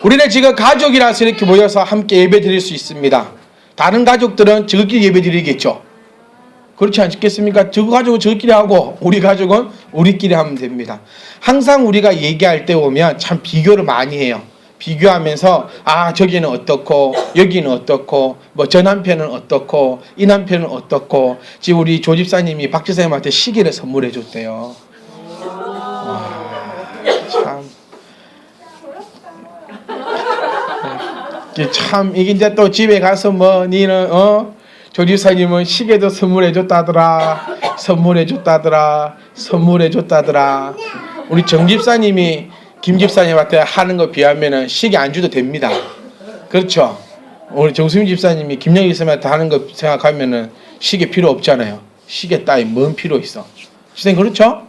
우리는 지금 가족이라서 이렇게 모여서 함께 예배 드릴 수 있습니다. 다른 가족들은 저끼리 예배 드리겠죠. 그렇지 않겠습니까? 저 가족은 저끼리 하고 우리 가족은 우리끼리 하면 됩니다. 항상 우리가 얘기할 때 보면 참 비교를 많이 해요. 비교하면서 저기는 어떻고 여기는 어떻고 뭐 저 남편은 어떻고 이 남편은 어떻고. 지금 우리 조 집사님이 박 집사님한테 시계를 선물해 줬대요. 참 이게 이제 또 집에 가서 뭐 니는 조 집사님은 시계도 선물해 줬다더라. 우리 정 집사님이 김 집사님한테 하는 거 비하면은 시계 안 줘도 됩니다. 그렇죠? 우리 정수임 집사님이 김영희 집사님한테 하는 거 생각하면은 시계 필요 없잖아요. 시계 따위 뭔 필요 있어? 선생님 그렇죠?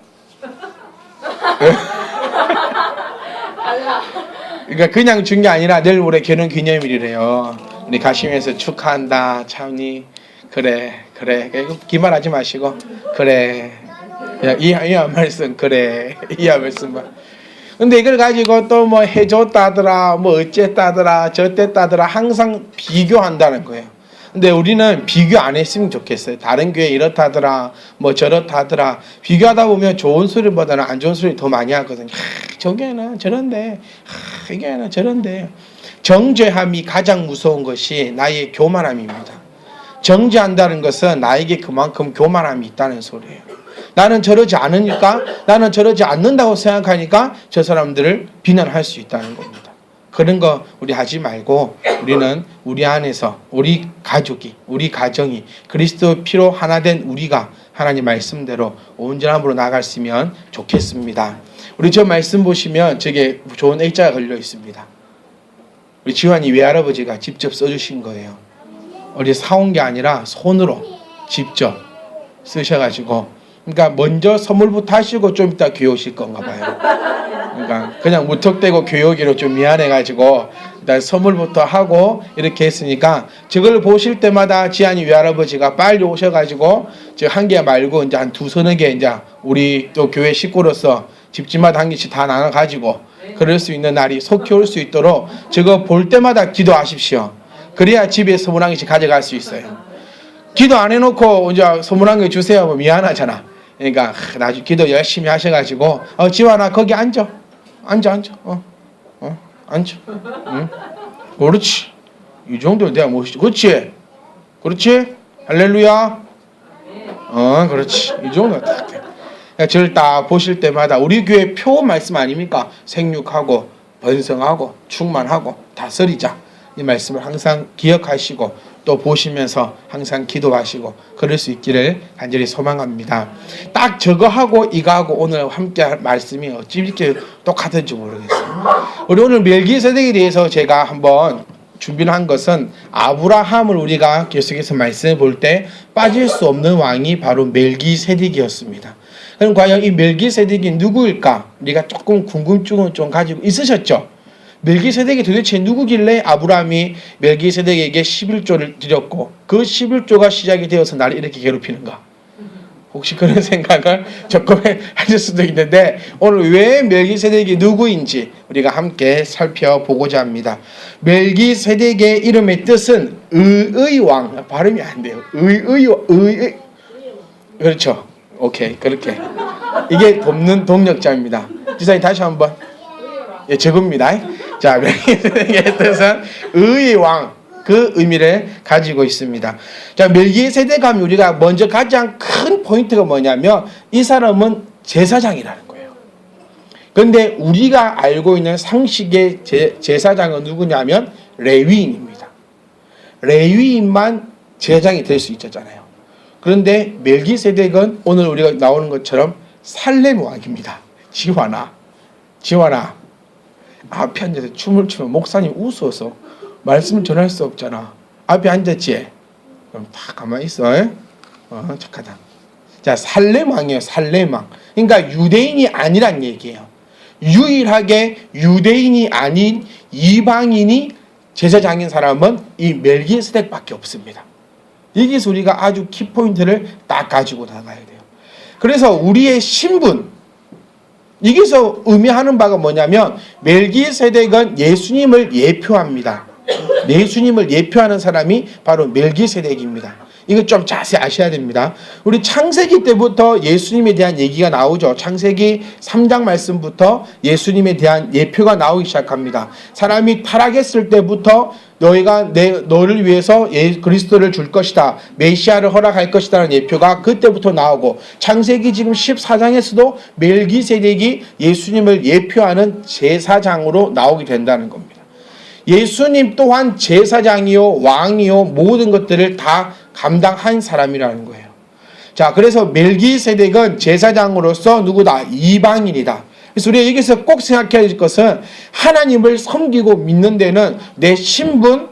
그러니까 그냥 준 게 아니라 내일 모레 결혼 기념일이래요. 우리 가시면서 축하한다. 참니 그래. 기말하지 마시고 그래. 이하 말씀 그래. 이하 말씀만. 근데 이걸 가지고 또 뭐 해줬다더라, 뭐 어쨌다더라, 저랬다더라 항상 비교한다는 거예요. 근데 우리는 비교 안 했으면 좋겠어요. 다른 교회 이렇다더라, 뭐 저렇다더라. 비교하다 보면 좋은 소리보다는 안 좋은 소리 더 많이 하거든요. 저게는 저런데, 이게는 저런데. 정죄함이 가장 무서운 것이 나의 교만함입니다. 정죄한다는 것은 나에게 그만큼 교만함이 있다는 소리예요. 나는 저러지 않으니까, 나는 저러지 않는다고 생각하니까 저 사람들을 비난할 수 있다는 겁니다. 그런 거 우리 하지 말고 우리는 우리 안에서 우리 가족이, 우리 가정이 그리스도 피로 하나 된 우리가 하나님 말씀대로 온전함으로 나갔으면 좋겠습니다. 우리 저 말씀 보시면 저게 좋은 액자가 걸려 있습니다. 우리 지환이 외할아버지가 직접 써주신 거예요. 어디 사온 게 아니라 손으로 직접 쓰셔가지고, 그러니까 먼저 선물부터 하시고 좀 이따 교회 오실 건가 봐요. 그러니까 그냥 무턱대고 교회 오기로 좀 미안해가지고 일단 선물부터 하고 이렇게 했으니까 저걸 보실 때마다 지한이 외할아버지가 빨리 오셔가지고 저 한 개 말고 이제 한 두서너 개 이제 우리 또 교회 식구로서 집집마다 한 개씩 다 나눠가지고 그럴 수 있는 날이 속히 올 수 있도록 저거 볼 때마다 기도하십시오. 그래야 집에 선물 한 개씩 가져갈 수 있어요. 기도 안 해놓고 이제 선물 한 개 주세요 하면 미안하잖아. 그러니까 나중에 기도 열심히 하셔가지고 지환아 거기 앉아. 앉아. 응? 그렇지. 이 정도는 내가 멋있지. 그렇지. 할렐루야. 그렇지. 이 정도가 딱 돼. 저를 딱 보실 때마다 우리 교회 표 말씀 아닙니까? 생육하고 번성하고 충만하고 다스리자. 이 말씀을 항상 기억하시고 또 보시면서 항상 기도하시고 그럴 수 있기를 간절히 소망합니다. 딱 저거하고 이거하고 오늘 함께 할 말씀이 어찌 이렇게 똑같은지 모르겠어요. 우리 오늘 멜기세덱에 대해서 제가 한번 준비를 한 것은 아브라함을 우리가 계속해서 말씀을 볼 때 빠질 수 없는 왕이 바로 멜기세덱이었습니다. 그럼 과연 이 멜기세덱이 누구일까? 우리가 조금 궁금증을 좀 가지고 있으셨죠? 멜기세덱이 도대체 누구길래 아브라함이 멜기세덱에게 11조를 드렸고 그 11조가 시작이 되어서 나를 이렇게 괴롭히는가? 혹시 그런 생각을 조금 하실 수도 있는데 오늘 왜 멜기세덱이 누구인지 우리가 함께 살펴보고자 합니다. 멜기세덱의 이름의 뜻은 의의 왕. 발음이 안 돼요. 의의. 그렇죠. 오케이. 그렇게. 이게 돕는 동력자입니다. 지사님 다시 한번. 예, 적읍니다. 자, 멜기세덱의 뜻은 의의 왕, 그 의미를 가지고 있습니다. 자, 멜기세덱 하면 우리가 먼저 가장 큰 포인트가 뭐냐면 이 사람은 제사장이라는 거예요. 그런데 우리가 알고 있는 상식의 제사장은 누구냐면 레위인입니다. 레위인만 제사장이 될 수 있었잖아요. 그런데 멜기세덱은 오늘 우리가 나오는 것처럼 살렘 왕입니다. 지환아. 앞에 앉아서 춤을 추면 목사님 웃어서 말씀을 전할 수 없잖아. 앞에 앉았지? 그럼 다 가만히 있어. 착하다. 자, 살렘왕이에요. 살렘왕. 그러니까 유대인이 아니란 얘기예요. 유일하게 유대인이 아닌 이방인이 제사장인 사람은 이 멜기세덱밖에 없습니다. 여기서 우리가 아주 키포인트를 딱 가지고 나가야 돼요. 그래서 우리의 신분, 여기서 의미하는 바가 뭐냐면 멜기세덱은 예수님을 예표합니다. 예수님을 예표하는 사람이 바로 멜기세덱입니다. 이거 좀 자세히 아셔야 됩니다. 우리 창세기 때부터 예수님에 대한 얘기가 나오죠. 창세기 3장 말씀부터 예수님에 대한 예표가 나오기 시작합니다. 사람이 타락했을 때부터 너희가 너를 위해서 그리스도를 줄 것이다, 메시아를 허락할 것이다라는 예표가 그때부터 나오고, 창세기 지금 14장에서도 멜기세덱이 예수님을 예표하는 제사장으로 나오게 된다는 겁니다. 예수님 또한 제사장이요 왕이요 모든 것들을 다 감당한 사람이라는 거예요. 자, 그래서 멜기세덱은 제사장으로서 누구다? 이방인이다. 그래서 우리가 여기서 꼭 생각해야 할 것은 하나님을 섬기고 믿는 데는 내 신분,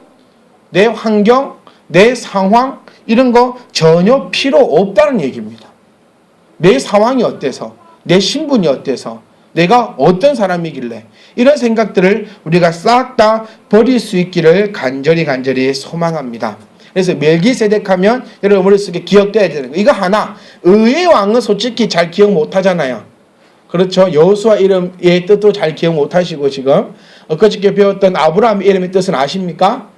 내 환경, 내 상황 이런 거 전혀 필요 없다는 얘기입니다. 내 상황이 어때서, 내 신분이 어때서, 내가 어떤 사람이길래 이런 생각들을 우리가 싹 다 버릴 수 있기를 간절히 소망합니다. 그래서 멜기세덱 하면 여러분 머릿속에 기억돼야 되는 거. 이거 하나, 의의 왕은 솔직히 잘 기억 못 하잖아요. 그렇죠. 여호수아 이름의 뜻도 잘 기억 못 하시고 지금 엊그저께 배웠던 아브라함 이름의 뜻은 아십니까?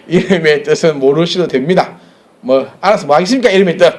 이름의 뜻은 모르셔도 됩니다. 뭐 알아서 뭐 하겠습니까? 이름의 뜻.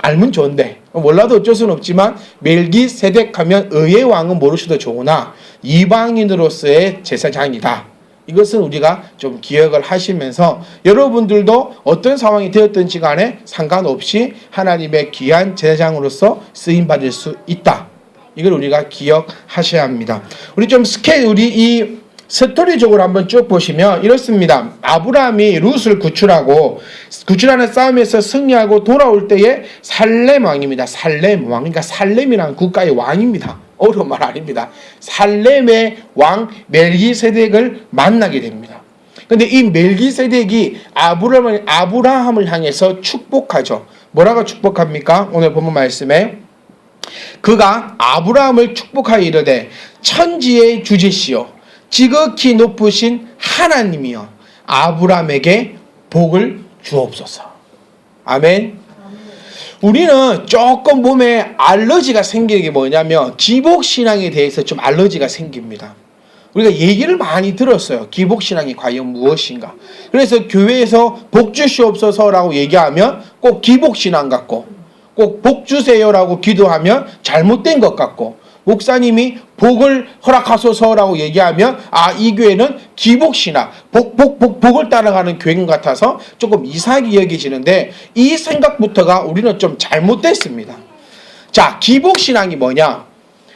알면 좋은데 몰라도 어쩔 수는 없지만 멜기세덱 하면 의의 왕은 모르셔도 좋으나 이방인으로서의 제사장이다. 이것은 우리가 좀 기억을 하시면서 여러분들도 어떤 상황이 되었든지 간에 상관없이 하나님의 귀한 제사장으로서 쓰임받을 수 있다. 이걸 우리가 기억하셔야 합니다. 우리 이 스토리적으로 한번 쭉 보시면 이렇습니다. 아브라함이 룻을 구출하는 싸움에서 승리하고 돌아올 때에 살렘 왕입니다. 살렘 왕. 그러니까 살렘이라는 국가의 왕입니다. 어려운 말 아닙니다. 살렘의 왕 멜기세덱을 만나게 됩니다. 그런데 이 멜기세덱이 아브라함을 향해서 축복하죠. 뭐라고 축복합니까? 오늘 본문 말씀에 그가 아브라함을 축복하여 이르되 천지의 주제시요 지극히 높으신 하나님이여 아브라함에게 복을 주옵소서. 아멘. 우리는 조금 몸에 알러지가 생기는 게 뭐냐면 기복신앙에 대해서 좀 알러지가 생깁니다. 우리가 얘기를 많이 들었어요. 기복신앙이 과연 무엇인가. 그래서 교회에서 복 주시옵소서라고 얘기하면 꼭 기복신앙 같고, 꼭 복 주세요라고 기도하면 잘못된 것 같고, 목사님이 복을 허락하소서라고 얘기하면 이 교회는 기복신앙, 복을 따라가는 교회인 것 같아서 조금 이상하게 여겨지는데 이 생각부터가 우리는 좀 잘못됐습니다. 자, 기복신앙이 뭐냐?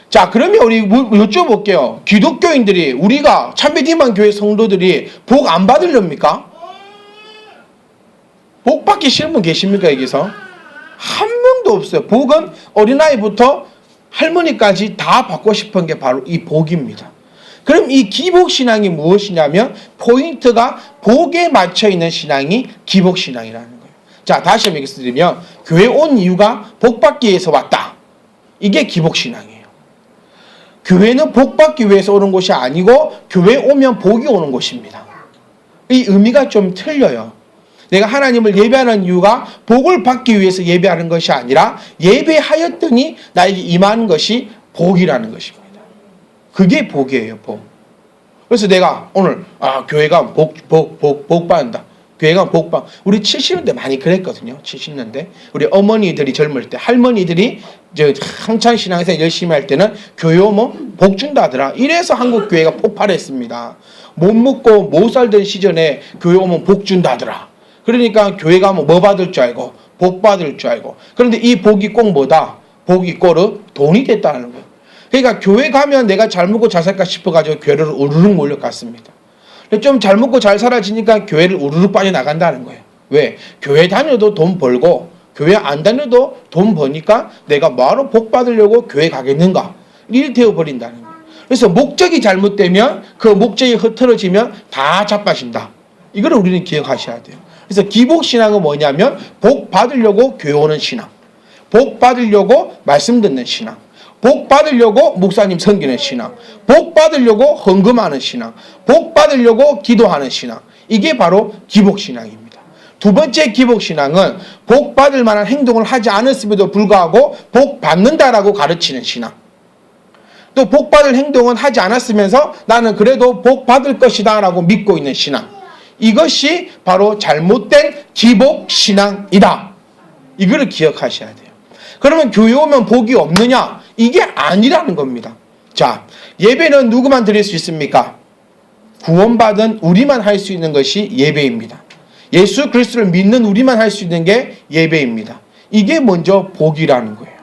자, 그러면 우리 여쭤볼게요. 기독교인들이, 우리가 참배디만 교회 성도들이 복 안 받으렵니까? 복 받기 싫은 분 계십니까? 여기서? 한 명도 없어요. 복은 어린아이부터 할머니까지 다 받고 싶은 게 바로 이 복입니다. 그럼 이 기복신앙이 무엇이냐면 포인트가 복에 맞춰 있는 신앙이 기복신앙이라는 거예요. 자, 다시 한번 얘기드리면 교회 온 이유가 복 받기 위해서 왔다. 이게 기복신앙이에요. 교회는 복 받기 위해서 오는 곳이 아니고 교회 오면 복이 오는 곳입니다. 이 의미가 좀 틀려요. 내가 하나님을 예배하는 이유가 복을 받기 위해서 예배하는 것이 아니라 예배하였더니 나에게 임하는 것이 복이라는 것입니다. 그게 복이에요, 복. 그래서 내가 오늘 교회 가면 복 받는다. 교회 가면 복 받. 우리 70년대 많이 그랬거든요. 70년대. 우리 어머니들이 젊을 때 할머니들이 한창 신앙에서 열심히 할 때는 교회 오면 복 준다더라. 이래서 한국 교회가 폭발했습니다. 못 먹고 못 살던 시절에 교회 오면 복 준다더라. 그러니까 교회 가면 뭐 받을 줄 알고 복 받을 줄 알고. 그런데 이 복이 꼭 뭐다? 복이 꼴은 돈이 됐다는 거예요. 그러니까 교회 가면 내가 잘 먹고 잘 살까 싶어가지고 교회를 우르륵 몰려갔습니다. 좀 잘 먹고 잘 살아지니까 교회를 우르륵 빠져나간다는 거예요. 왜? 교회 다녀도 돈 벌고 교회 안 다녀도 돈 버니까 내가 뭐하러 복 받으려고 교회 가겠는가? 이렇게 되어버린다는 거예요. 그래서 목적이 잘못되면 그 목적이 흐트러지면 다 자빠진다. 이걸 우리는 기억하셔야 돼요. 그래서 기복신앙은 뭐냐면 복 받으려고 교회 오는 신앙, 복 받으려고 말씀 듣는 신앙, 복 받으려고 목사님 섬기는 신앙, 복 받으려고 헌금하는 신앙, 복 받으려고 기도하는 신앙. 이게 바로 기복신앙입니다. 두 번째 기복신앙은 복 받을 만한 행동을 하지 않았음에도 불구하고 복 받는다라고 가르치는 신앙. 또 복 받을 행동은 하지 않았으면서 나는 그래도 복 받을 것이다 라고 믿고 있는 신앙. 이것이 바로 잘못된 기복신앙이다. 이거를 기억하셔야 돼요. 그러면 교회 오면 복이 없느냐? 이게 아니라는 겁니다. 자, 예배는 누구만 드릴 수 있습니까? 구원받은 우리만 할 수 있는 것이 예배입니다. 예수 그리스도를 믿는 우리만 할 수 있는 게 예배입니다. 이게 먼저 복이라는 거예요.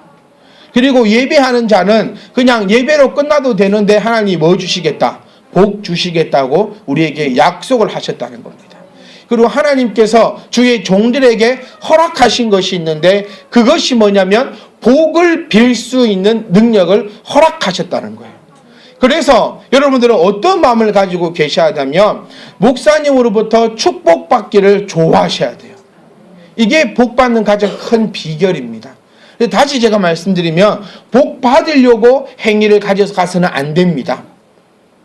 그리고 예배하는 자는 그냥 예배로 끝나도 되는데 하나님이 뭐 주시겠다? 복 주시겠다고 우리에게 약속을 하셨다는 겁니다. 그리고 하나님께서 주의 종들에게 허락하신 것이 있는데 그것이 뭐냐면 복을 빌 수 있는 능력을 허락하셨다는 거예요. 그래서 여러분들은 어떤 마음을 가지고 계셔야 하냐면 목사님으로부터 축복받기를 좋아하셔야 돼요. 이게 복받는 가장 큰 비결입니다. 다시 제가 말씀드리면 복 받으려고 행위를 가져서 가서는 안 됩니다.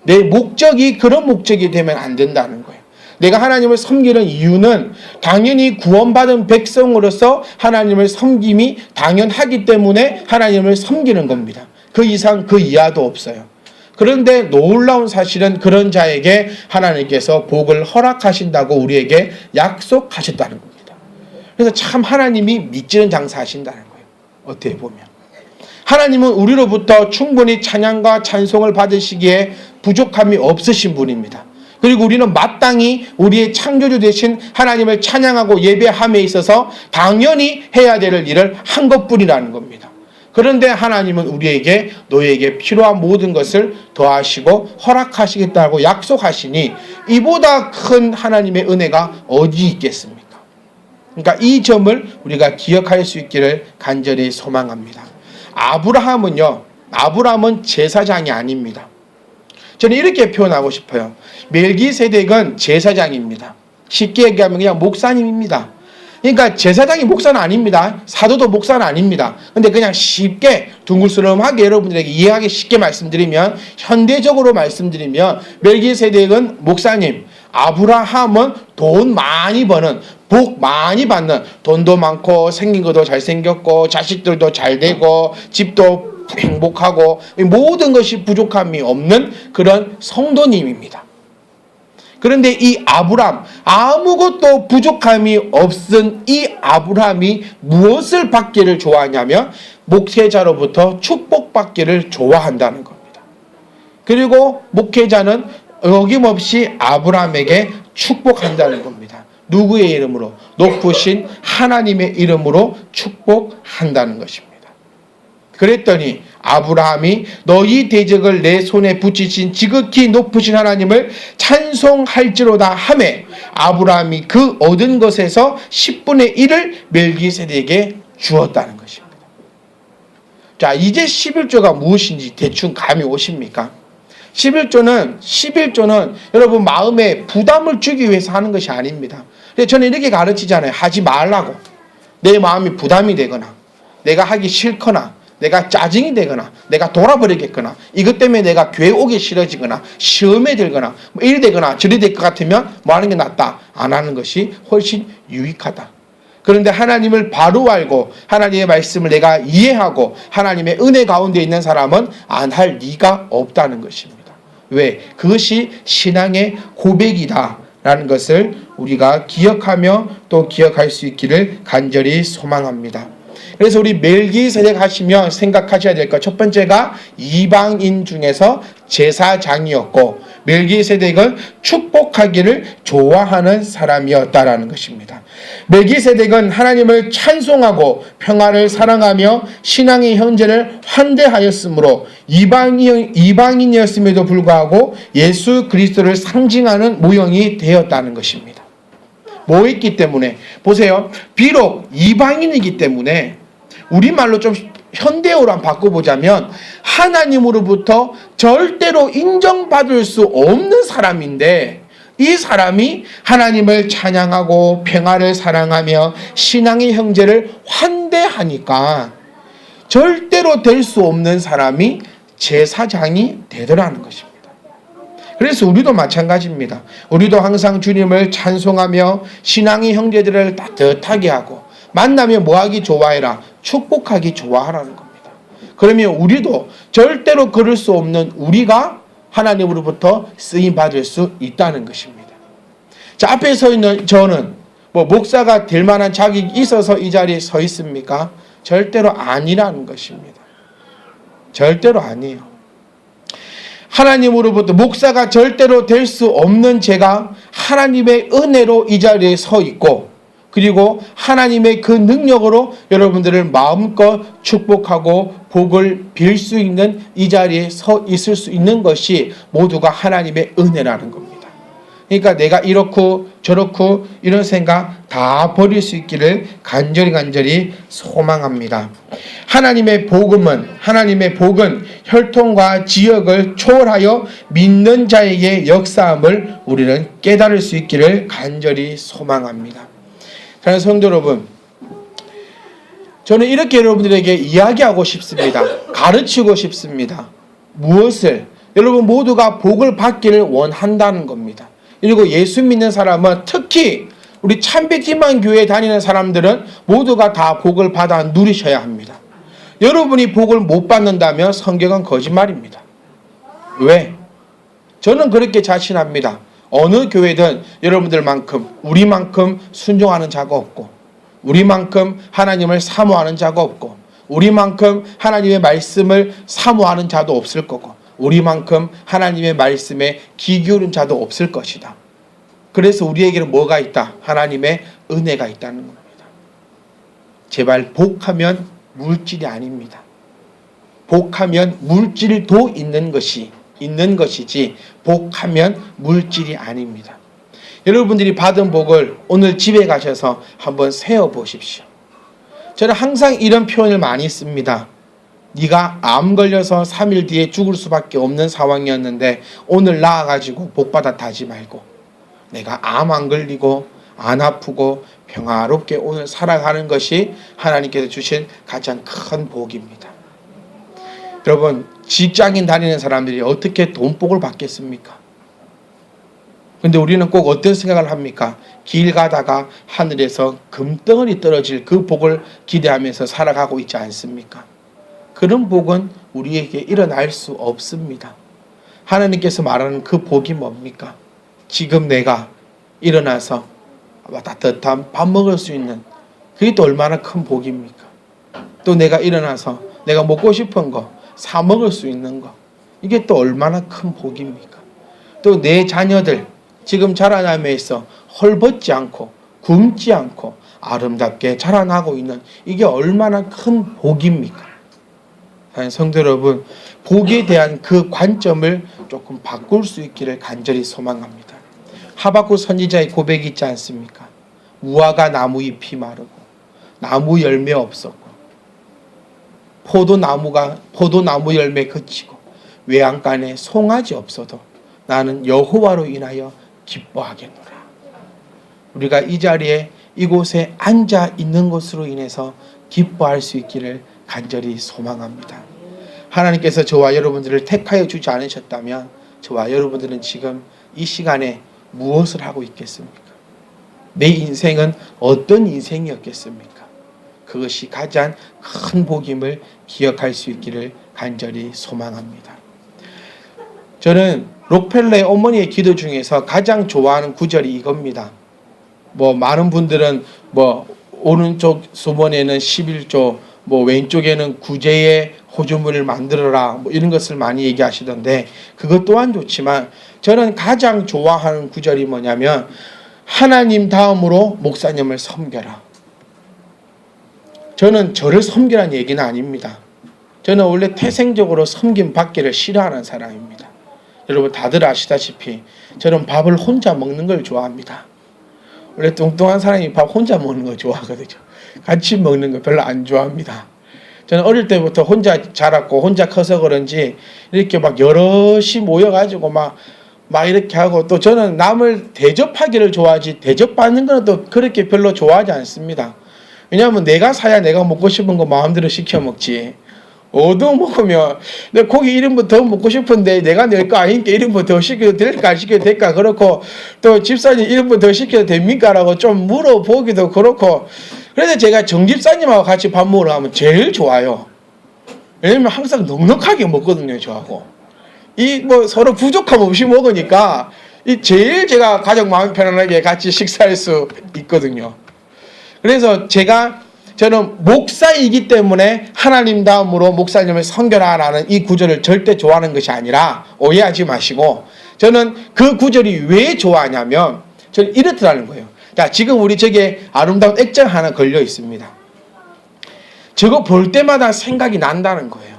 내 목적이 그런 목적이 되면 안 된다는 거예요. 내가 하나님을 섬기는 이유는 당연히 구원받은 백성으로서 하나님을 섬김이 당연하기 때문에 하나님을 섬기는 겁니다. 그 이상 그 이하도 없어요. 그런데 놀라운 사실은 그런 자에게 하나님께서 복을 허락하신다고 우리에게 약속하셨다는 겁니다. 그래서 참 하나님이 믿지는 장사하신다는 거예요. 어떻게 보면 하나님은 우리로부터 충분히 찬양과 찬송을 받으시기에 부족함이 없으신 분입니다. 그리고 우리는 마땅히 우리의 창조주 되신 하나님을 찬양하고 예배함에 있어서 당연히 해야 될 일을 한 것뿐이라는 겁니다. 그런데 하나님은 우리에게 너희에게 필요한 모든 것을 더하시고 허락하시겠다고 약속하시니 이보다 큰 하나님의 은혜가 어디 있겠습니까? 그러니까 이 점을 우리가 기억할 수 있기를 간절히 소망합니다. 아브라함은 제사장이 아닙니다. 저는 이렇게 표현하고 싶어요. 멜기세덱은 제사장입니다. 쉽게 얘기하면 그냥 목사님입니다. 그러니까 제사장이 목사는 아닙니다. 사도도 목사는 아닙니다. 근데 그냥 쉽게 둥글스름하게 여러분들에게 이해하기 쉽게 말씀드리면 현대적으로 말씀드리면 멜기세덱은 목사님, 아브라함은 돈 많이 버는 복 많이 받는 돈도 많고 생긴 것도 잘생겼고 자식들도 잘 되고 집도 행복하고 모든 것이 부족함이 없는 그런 성도님입니다. 그런데 이 아브람 아무것도 부족함이 없은 이 아브람이 무엇을 받기를 좋아하냐면 목회자로부터 축복받기를 좋아한다는 겁니다. 그리고 목회자는 어김없이 아브람에게 축복한다는 겁니다. 누구의 이름으로? 높으신 하나님의 이름으로 축복한다는 것입니다. 그랬더니 아브라함이 너희 대적을 내 손에 붙이신 지극히 높으신 하나님을 찬송할지로다 하매 아브라함이 그 얻은 것에서 10분의 1을 멜기세덱에게 주었다는 것입니다. 자, 이제 11조가 무엇인지 대충 감이 오십니까? 11조는 여러분 마음에 부담을 주기 위해서 하는 것이 아닙니다. 저는 이렇게 가르치잖아요. 하지 말라고. 내 마음이 부담이 되거나 내가 하기 싫거나 내가 짜증이 되거나 내가 돌아버리겠거나 이것 때문에 내가 교회 오기 싫어지거나 시험에 들거나 뭐 이리 되거나 저리 될 것 같으면 뭐 하는 게 낫다. 안 하는 것이 훨씬 유익하다. 그런데 하나님을 바로 알고 하나님의 말씀을 내가 이해하고 하나님의 은혜 가운데 있는 사람은 안 할 리가 없다는 것입니다. 왜? 그것이 신앙의 고백이다 라는 것을 우리가 기억하며 또 기억할 수 있기를 간절히 소망합니다. 그래서 우리 멜기세덱 하시면 생각하셔야 될 것 첫 번째가 이방인 중에서 제사장이었고 멜기세덱은 축복하기를 좋아하는 사람이었다라는 것입니다. 멜기세덱은 하나님을 찬송하고 평화를 사랑하며 신앙의 형제를 환대하였으므로 이방인이었음에도 불구하고 예수 그리스도를 상징하는 모형이 되었다는 것입니다. 뭐 있기 때문에 보세요. 비록 이방인이기 때문에 우리말로 좀 현대어로 한번 바꿔보자면 하나님으로부터 절대로 인정받을 수 없는 사람인데 이 사람이 하나님을 찬양하고 평화를 사랑하며 신앙의 형제를 환대하니까 절대로 될 수 없는 사람이 제사장이 되더라는 것입니다. 그래서 우리도 마찬가지입니다. 우리도 항상 주님을 찬송하며 신앙의 형제들을 따뜻하게 하고 만나면 뭐하기 좋아해라? 축복하기 좋아하라는 겁니다. 그러면 우리도 절대로 그럴 수 없는 우리가 하나님으로부터 쓰임받을 수 있다는 것입니다. 자, 앞에 서 있는 저는 목사가 될 만한 자격이 있어서 이 자리에 서 있습니까? 절대로 아니라는 것입니다. 절대로 아니에요. 하나님으로부터 목사가 절대로 될 수 없는 제가 하나님의 은혜로 이 자리에 서 있고, 그리고 하나님의 그 능력으로 여러분들을 마음껏 축복하고 복을 빌 수 있는 이 자리에 서 있을 수 있는 것이 모두가 하나님의 은혜라는 겁니다. 그러니까 내가 이렇고 저렇고 이런 생각 다 버릴 수 있기를 간절히 소망합니다. 하나님의 복은 혈통과 지역을 초월하여 믿는 자에게 역사함을 우리는 깨달을 수 있기를 간절히 소망합니다. 사랑하는 성도 여러분, 저는 이렇게 여러분들에게 이야기하고 싶습니다. 가르치고 싶습니다. 무엇을? 여러분 모두가 복을 받기를 원한다는 겁니다. 그리고 예수 믿는 사람은, 특히 우리 참빛희망 교회에 다니는 사람들은 모두가 다 복을 받아 누리셔야 합니다. 여러분이 복을 못 받는다면 성경은 거짓말입니다. 왜? 저는 그렇게 자신합니다. 어느 교회든 여러분들만큼, 우리만큼 순종하는 자가 없고, 우리만큼 하나님을 사모하는 자가 없고, 우리만큼 하나님의 말씀을 사모하는 자도 없을 거고, 우리만큼 하나님의 말씀에 귀 기울인 자도 없을 것이다. 그래서 우리에게는 뭐가 있다? 하나님의 은혜가 있다는 겁니다. 제발 복하면 물질이 아닙니다. 복하면 물질도 있는 것이지 복하면 물질이 아닙니다. 여러분들이 받은 복을 오늘 집에 가셔서 한번 세어보십시오. 저는 항상 이런 표현을 많이 씁니다. 네가 암 걸려서 3일 뒤에 죽을 수밖에 없는 상황이었는데 오늘 나아가지고 복받아 타지 말고 내가 암 안 걸리고 안 아프고 평화롭게 오늘 살아가는 것이 하나님께서 주신 가장 큰 복입니다. 여러분, 직장인 다니는 사람들이 어떻게 돈복을 받겠습니까? 근데 우리는 꼭 어떤 생각을 합니까? 길 가다가 하늘에서 금덩어리 떨어질 그 복을 기대하면서 살아가고 있지 않습니까? 그런 복은 우리에게 일어날 수 없습니다. 하나님께서 말하는 그 복이 뭡니까? 지금 내가 일어나서 따뜻한 밥 먹을 수 있는, 그게 또 얼마나 큰 복입니까? 또 내가 일어나서 내가 먹고 싶은 거 사 먹을 수 있는 거, 이게 또 얼마나 큰 복입니까? 또 내 자녀들 지금 자라나면서 헐벗지 않고 굶지 않고 아름답게 자라나고 있는, 이게 얼마나 큰 복입니까? 성도 여러분, 복에 대한 그 관점을 조금 바꿀 수 있기를 간절히 소망합니다. 하박국 선지자의 고백이 있지 않습니까? 무화과 나무 잎이 마르고 나무 열매 없었고 포도나무 열매 그치고 외양간에 송아지 없어도 나는 여호와로 인하여 기뻐하겠노라. 우리가 이 자리에 이곳에 앉아 있는 것으로 인해서 기뻐할 수 있기를 간절히 소망합니다. 하나님께서 저와 여러분들을 택하여 주지 않으셨다면 저와 여러분들은 지금 이 시간에 무엇을 하고 있겠습니까? 내 인생은 어떤 인생이었겠습니까? 그것이 가장 큰 복임을 기억할 수 있기를 간절히 소망합니다. 저는 록펠러의 어머니의 기도 중에서 가장 좋아하는 구절이 이겁니다. 많은 분들은 오른쪽 수번에는 11조, 왼쪽에는 구제의 호주물을 만들어라, 이런 것을 많이 얘기하시던데, 그것 또한 좋지만 저는 가장 좋아하는 구절이 뭐냐면, 하나님 다음으로 목사님을 섬겨라. 저는 저를 섬기라는 얘기는 아닙니다. 저는 원래 태생적으로 섬김 받기를 싫어하는 사람입니다. 여러분 다들 아시다시피 저는 밥을 혼자 먹는 걸 좋아합니다. 원래 뚱뚱한 사람이 밥 혼자 먹는 거 좋아하거든요. 같이 먹는 거 별로 안 좋아합니다. 저는 어릴 때부터 혼자 자랐고 혼자 커서 그런지 이렇게 여럿이 모여가지고 이렇게 하고, 또 저는 남을 대접하기를 좋아하지 대접받는 거는 또 그렇게 별로 좋아하지 않습니다. 왜냐하면 내가 사야 내가 먹고 싶은 거 마음대로 시켜 먹지, 얻어먹으면 내 고기 1인분 더 먹고 싶은데 내가 낼 거 아니니까 1인분 더 시켜도 될까 안 시켜도 될까 그렇고 또 집사님 1인분 더 시켜도 됩니까? 라고 좀 물어보기도 그렇고 그래서 제가 정집사님하고 같이 밥 먹으러 가면 제일 좋아요. 왜냐면 항상 넉넉하게 먹거든요. 저하고 이 뭐 서로 부족함 없이 먹으니까 이 제일 제가 가족 마음 편안하게 같이 식사할 수 있거든요. 그래서 저는 목사이기 때문에 하나님 다음으로 목사님을 섬겨라라는 이 구절을 절대 좋아하는 것이 아니라 오해하지 마시고 저는 그 구절이 왜 좋아하냐면 저는 이렇더라는 거예요. 자, 지금 우리 저게 아름다운 액정 하나 걸려 있습니다. 저거 볼 때마다 생각이 난다는 거예요.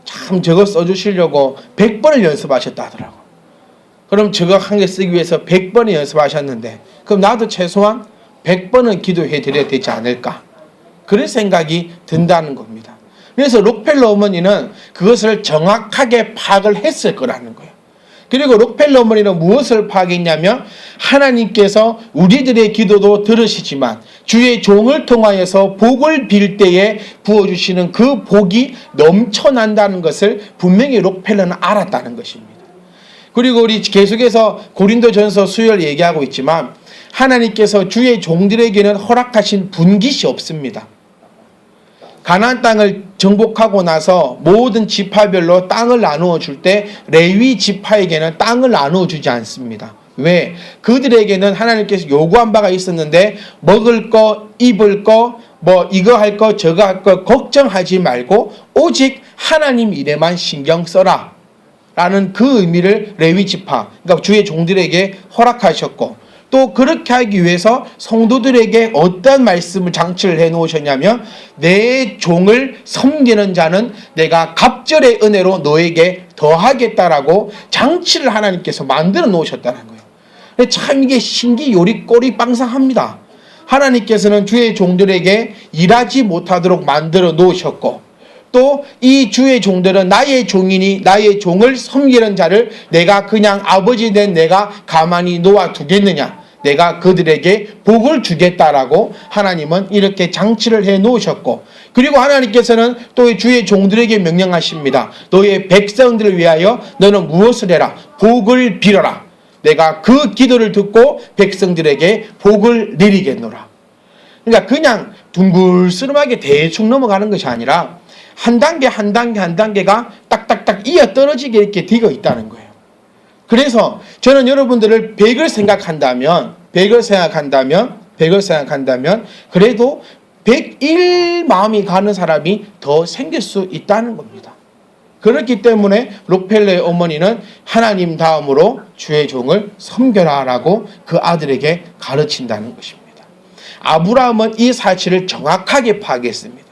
참 저거 써주시려고 100번을 연습하셨다 하더라고. 그럼 저거 한 개 쓰기 위해서 100번을 연습하셨는데 그럼 나도 최소한 100번은 기도해 드려야 되지 않을까? 그런 생각이 든다는 겁니다. 그래서 록펠러 어머니는 그것을 정확하게 파악을 했을 거라는 거예요. 그리고 록펠러 어머니는 무엇을 파악했냐면 하나님께서 우리들의 기도도 들으시지만 주의 종을 통하여서 복을 빌 때에 부어주시는 그 복이 넘쳐난다는 것을 분명히 록펠러는 알았다는 것입니다. 그리고 우리 계속해서 고린도전서 수요일 얘기하고 있지만 하나님께서 주의 종들에게는 허락하신 분깃이 없습니다. 가나안 땅을 정복하고 나서 모든 지파별로 땅을 나누어 줄 때 레위 지파에게는 땅을 나누어 주지 않습니다. 왜? 그들에게는 하나님께서 요구한 바가 있었는데 먹을 거, 입을 거, 뭐 이거 할 거, 저거 할 거 걱정하지 말고 오직 하나님 일에만 신경 써라 라는 그 의미를 레위 지파, 그러니까 주의 종들에게 허락하셨고 또 그렇게 하기 위해서 성도들에게 어떤 말씀을 장치를 해 놓으셨냐면 내 종을 섬기는 자는 내가 갑절의 은혜로 너에게 더하겠다라고 장치를 하나님께서 만들어 놓으셨다는 거예요. 참 이게 신기 요리 꼬리 빵상합니다. 하나님께서는 주의 종들에게 일하지 못하도록 만들어 놓으셨고 또 이 주의 종들은 나의 종이니 나의 종을 섬기는 자를 내가 그냥 아버지 된 내가 가만히 놓아두겠느냐. 내가 그들에게 복을 주겠다라고 하나님은 이렇게 장치를 해 놓으셨고 그리고 하나님께서는 또 주의 종들에게 명령하십니다. 너의 백성들을 위하여 너는 무엇을 해라? 복을 빌어라. 내가 그 기도를 듣고 백성들에게 복을 내리겠노라. 그러니까 그냥 둥글스름하게 대충 넘어가는 것이 아니라 한 단계 한 단계 한 단계가 딱딱딱 이어 떨어지게 이렇게 되어 있다는 거예요. 그래서 저는 여러분들을 100을 생각한다면 그래도 101 마음이 가는 사람이 더 생길 수 있다는 겁니다. 그렇기 때문에 록펠러의 어머니는 하나님 다음으로 주의 종을 섬겨라라고 그 아들에게 가르친다는 것입니다. 아브라함은 이 사실을 정확하게 파악했습니다.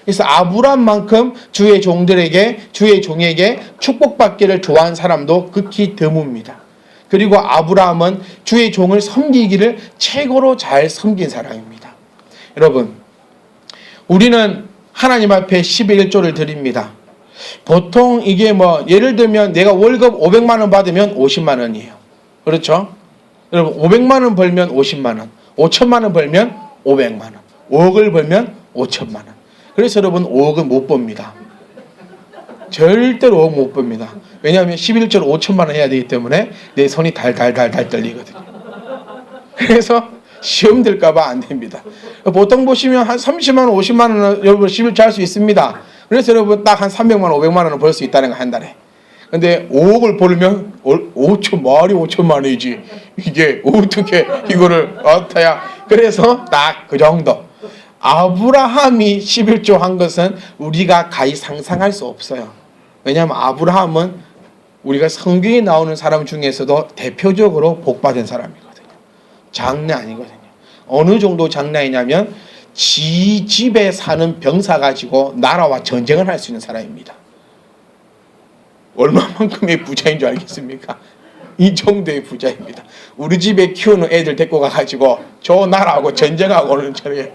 그래서 아브라함만큼 주의 종에게 축복받기를 좋아하는 사람도 극히 드뭅니다. 그리고 아브라함은 주의 종을 섬기기를 최고로 잘 섬긴 사람입니다. 여러분, 우리는 하나님 앞에 11조를 드립니다. 보통 이게 뭐 예를 들면 내가 월급 500만 원 받으면 50만 원이에요. 그렇죠? 여러분 500만 원 벌면 50만 원, 5천만 원 벌면 500만 원, 5억을 벌면 5천만 원. 그래서 여러분 5억은 못 법니다. 절대로 5억 못 법니다. 왜냐하면 11조를 5천만 원 해야 되기 때문에 내 손이 달달달달 떨리거든요. 그래서 시험 들까봐 안 됩니다. 보통 보시면 한 30만 원, 50만 원은 여러분 11조 할 수 있습니다. 그래서 여러분 딱 한 300만 원, 500만 원을 벌 수 있다는 거 한 달에. 근데 5억을 벌면 5천만 원이지. 이게 어떻게 이거를 어떠야. 그래서 딱 그 정도. 아브라함이 11조 한 것은 우리가 가히 상상할 수 없어요. 왜냐하면 아브라함은 우리가 성경에 나오는 사람 중에서도 대표적으로 복받은 사람이거든요. 장난 아니거든요. 어느 정도 장난이냐면 지 집에 사는 병사 가지고 나라와 전쟁을 할 수 있는 사람입니다. 얼마만큼의 부자인 줄 알겠습니까? 이 정도의 부자입니다. 우리 집에 키우는 애들 데리고 가가지고 저 나라하고 전쟁하고 오는 저게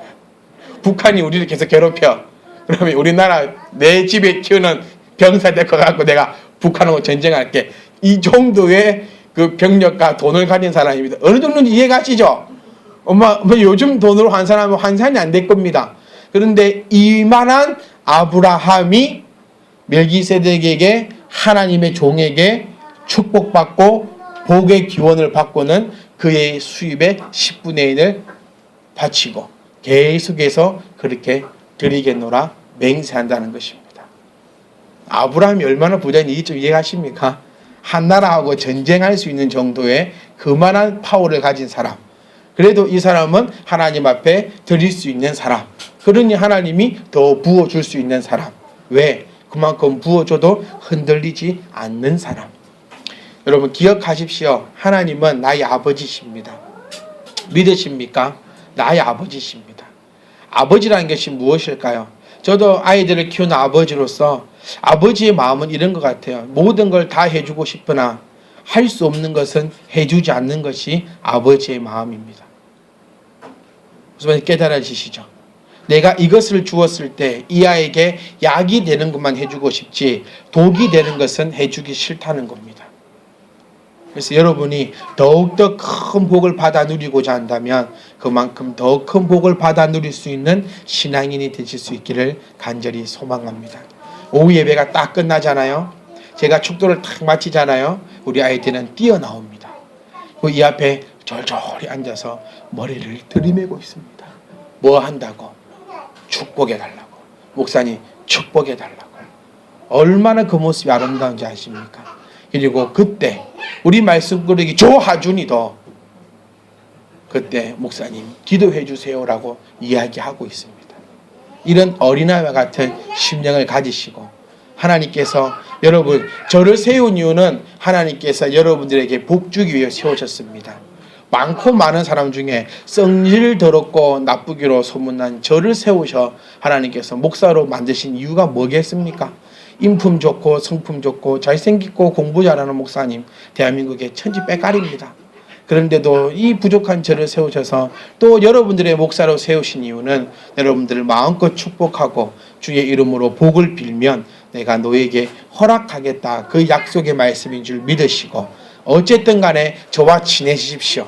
북한이 우리를 계속 괴롭혀. 그러면 우리나라 내 집에 키우는 병사 데리고 가고 내가 북한하고 전쟁할게. 이 정도의 그 병력과 돈을 가진 사람입니다. 어느 정도인지 이해가시죠? 요즘 돈으로 환산하면 환산이 안 될 겁니다. 그런데 이만한 아브라함이 멜기세덱에게 하나님의 종에게 축복받고 복의 기원을 받고는 그의 수입의 10분의 1을 바치고 계속해서 그렇게 드리겠노라 맹세한다는 것입니다. 아브라함이 얼마나 부자인지 좀 이해하십니까? 한 나라하고 전쟁할 수 있는 정도의 그만한 파워를 가진 사람. 그래도 이 사람은 하나님 앞에 드릴 수 있는 사람. 그러니 하나님이 더 부어줄 수 있는 사람. 왜? 그만큼 부어줘도 흔들리지 않는 사람. 여러분 기억하십시오. 하나님은 나의 아버지십니다. 믿으십니까? 나의 아버지십니다. 아버지라는 것이 무엇일까요? 저도 아이들을 키우는 아버지로서 아버지의 마음은 이런 것 같아요. 모든 걸 다 해주고 싶으나 할 수 없는 것은 해주지 않는 것이 아버지의 마음입니다. 무슨 깨달아지시죠? 내가 이것을 주었을 때 이 아이에게 약이 되는 것만 해주고 싶지 독이 되는 것은 해주기 싫다는 겁니다. 그래서 여러분이 더욱더 큰 복을 받아 누리고자 한다면 그만큼 더 큰 복을 받아 누릴 수 있는 신앙인이 되실 수 있기를 간절히 소망합니다. 오후 예배가 딱 끝나잖아요. 제가 축도를 딱 마치잖아요. 우리 아이들은 뛰어나옵니다. 이 앞에 절절히 앉아서 머리를 들이매고 있습니다. 뭐 한다고? 축복해달라고. 목사님 축복해달라고. 얼마나 그 모습이 아름다운지 아십니까? 그리고 그때 우리 말씀 꾸르기 조하준이도 그때 목사님 기도해 주세요라고 이야기하고 있습니다. 이런 어린아이와 같은 심령을 가지시고 하나님께서 여러분 저를 세운 이유는 하나님께서 여러분들에게 복 주기 위해 세우셨습니다. 많고 많은 사람 중에 성질 더럽고 나쁘기로 소문난 저를 세우셔 하나님께서 목사로 만드신 이유가 뭐겠습니까? 인품 좋고 성품 좋고 잘생기고 공부 잘하는 목사님 대한민국의 천지 빼깔입니다. 그런데도 이 부족한 저를 세우셔서 또 여러분들의 목사로 세우신 이유는 여러분들을 마음껏 축복하고 주의 이름으로 복을 빌면 내가 너에게 허락하겠다 그 약속의 말씀인 줄 믿으시고 어쨌든 간에 저와 친해지십시오.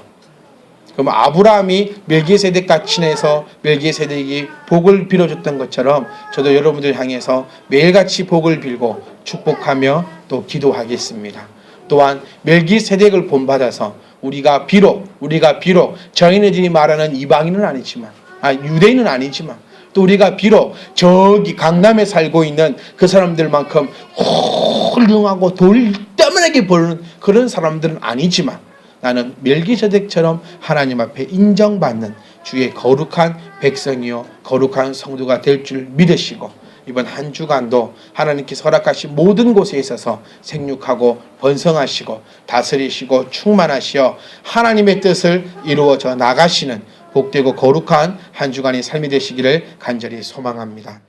그럼 아브라함이 멜기세덱과 친해서 멜기세덱이 복을 빌어줬던 것처럼 저도 여러분들 향해서 매일같이 복을 빌고 축복하며 또 기도하겠습니다. 또한 멜기세덱을 본받아서 우리가 비록 저희네들이 말하는 이방인은 아니지만 유대인은 아니지만 또 우리가 비록 저기 강남에 살고 있는 그 사람들만큼 훌륭하고 돌담하게 보는 그런 사람들은 아니지만 나는 멜기세덱처럼 하나님 앞에 인정받는 주의 거룩한 백성이요 거룩한 성도가 될 줄 믿으시고 이번 한 주간도 하나님께서 허락하신 모든 곳에 있어서 생육하고 번성하시고 다스리시고 충만하시어 하나님의 뜻을 이루어져 나가시는 복되고 거룩한 한 주간의 삶이 되시기를 간절히 소망합니다.